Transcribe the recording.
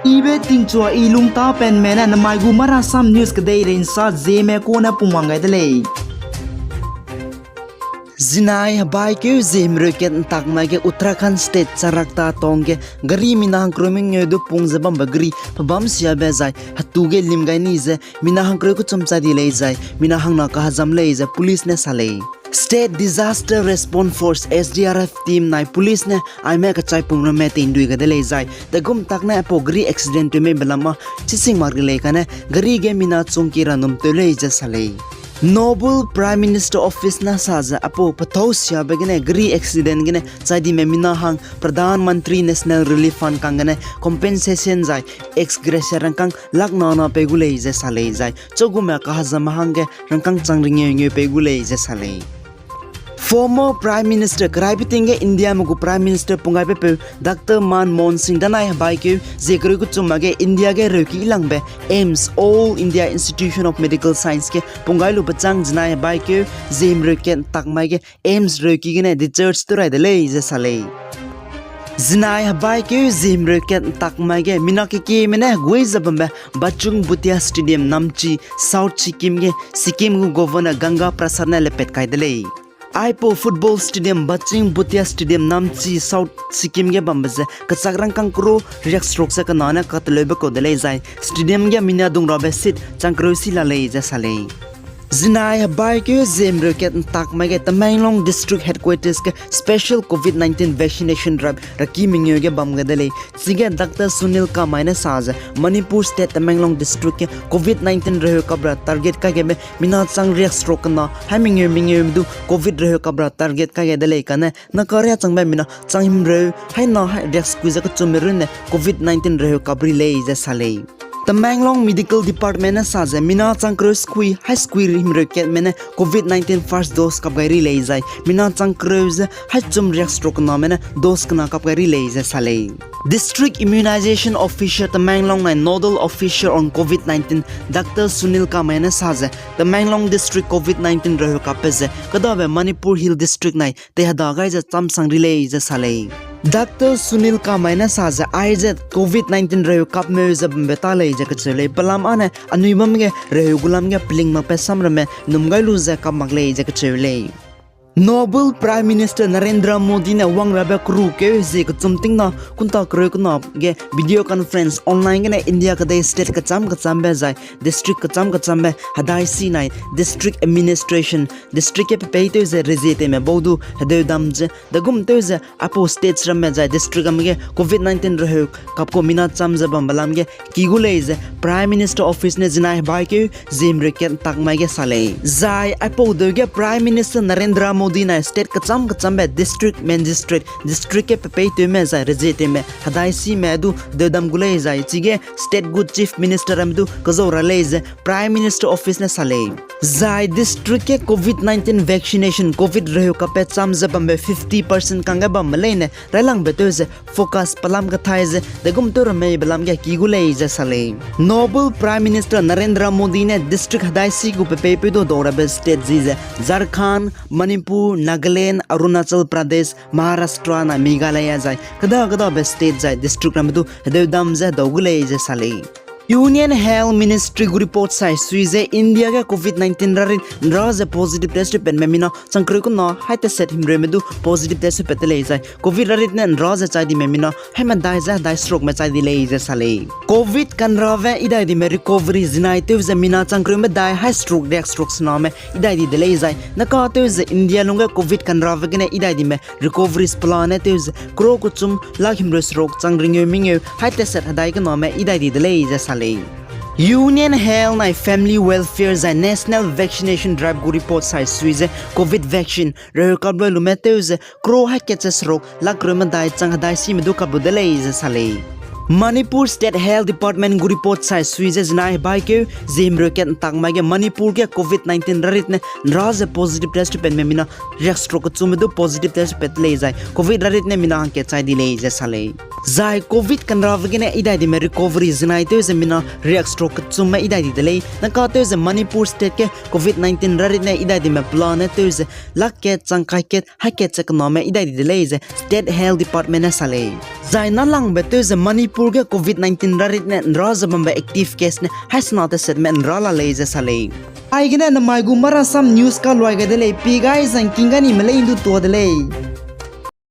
Ibe tingchua ilung ta pen mena na mai gu mara sam news kadai rein sa je me ko na pumangai dele. Zinai baike zem roket tak mage Uttarakhand state charakta tongge gari minahang kroming ngedu pungjabam bagri pabam sia bezai hatuge limgai ni je minahang kro ku chomcha di lei jai minahang na ka hazam lei je police ne salei. State Disaster Response Force SDRF team nai police ne aime ka chai pungra me tin dui ga dele jai the gum takna apo gari accident me belama chising mar le kana gari ge mina chungki ranum to le ja salei. Noble Prime Minister Office na saza apo pathosia begene gri accident gene chadi me minahang Pradhan Mantri National Relief Fund kangane compensation jai ex gracia rangkang lakna na pegule je salei jai choguma ka hazamahang ge rangkang changringe nge pegule je salei. Former Prime Minister Karaibitinge India mugu Prime Minister pungai pepe Dr. Manmohan Singh danai baike zekru ku chumage India ge roki ilangbe AIIMS All India Institute of Medical Science ke pungai lu bachang janai baike zem roken takmai ge AIIMS roki gene the church turai de lei je salei. Zinai baike zem roken takmai ge minaki ke mena goi zabambe Bachung Bhutia Stadium Namchi South Sikkim ge Sikkim gu governor Ganga Prasad na lepet kai de lei. Aipo Football Stadium Bachung Bhutia Stadium Namchi South Sikkim ge bambaze kachakrang kangkro riak stroke sa kanana katlebe ko dele jai stadium ge mina dung robe sit changkro sila lei ja salei. Zinai baike zem roket tak mage Tamenglong District Headquarters ke special COVID-19 vaccination drive raki mingyo ge bamga dele sige Dr. Sunil Kamai na saza Manipur State Tamenglong District ke COVID-19 reho kabra target ka ge me mina chang riak stroke na hamingyo du COVID reho kabra target ka ge dele kana na karya chang me mina chang re hai na riak squeeze ka chumirun COVID-19 reho kabri lei ja salei. Tamenglong Medical Department na saza mina changkro squi high squi himroket mena COVID-19 first dose kapgari lei jai mina changkro je high chum riak stroke na mena dose kana kapgari lei ja salei. District Immunization Officer Tamenglong na Nodal Officer on COVID-19 Dr. Sunil Kamai na saza Tamenglong District COVID-19 reho kapeze kadabe Manipur Hill District nai te hadagai ja chamsang relay ja salei. Dr. Sunil Kamai na saza IZ COVID-19 reho kap me jab beta lei ja kachele palam ane anuibam ge reho gulam ge pling ma pesam rame numgai lu ja kap maglei ja kachele. Noble Prime Minister Narendra Modi na wang rabe kru ke je chumting na kunta kro kuna ge video conference online ge na India ka dai state ka cham be jai district ka cham be hadai si nai district administration district ke pe te je rezete me bodu hadai dam je dagum te je apo states ram me jai district am ge COVID-19 reho kap ko mina cham je bam balam ge kigule je Prime Minister office ne jinai bai ke jim reket tak mai ge salei jai apo de ge Prime Minister Narendra Modi na state kacham be district magistrate district ke pe te me jai rezete me hadai si me du de dam gulei jai chige state good chief minister am du kazora lei Prime Minister office ne salei jai district ke COVID-19 vaccination covid reho ka pe cham je bam 50% kanga bam leine ralang beto je focus palam ka thai je de gum to me balam ge ki gulei je salei. Noble Prime Minister Narendra Modi ne district hadai si gu pe do dora be state ji je Jharkhand Manipur Nagaland Arunachal Pradesh Maharashtra na Meghalaya jai kada be state jai district ram du de dam je dogulei je salei. Union Health Ministry gu report sai suize India ga COVID-19 rarin raja positive test pen me mina changkro ko na haite set himre me du positive test petele jai covid rarit ne raja chai di me mina hema dai ja dai stroke me chai di lei je salei. COVID kan rave idai di me recovery zinai te je mina changkro me dai high stroke death strokes na me idai di de lei jai na ka te je India lunga COVID kan rave gene idai di me recovery plan te je kro ko chum la himre stroke changring mingeu haite set hadai ko na me idai di de lei je salei. Union Health and Family Welfare and National Vaccination Drive gu report sai suize COVID vaccine reho kablo lumeteuze kro haketses rok lakroma dai chang dai si medu kablo delei je salei. Manipur State Health Department gu report sai suize jinai bai ke zim roket tangma ge Manipur ke COVID-19 rarit ne raja positive test pen me mina riak stroke chumedu positive test pet lei jai COVID rarit ne mina ke chai di lei je salei. Jai COVID kan ravge ne idai di me recovery jinai te je mina riak stroke chuma idai di delei na ka te je Manipur State ke COVID-19 rarit ne idai di me plan te je lak ke changkai ke ha ke chek no me idai di delei je State Health Department na salei. Zaina lang betul ze Manipur ke COVID-19 rarit ne nraza bamba active case ne hasna te set men rala leze sale. Ai gina na mai gumara sam news ka loi ga dele pi guys an kinga ni mele indu to dele.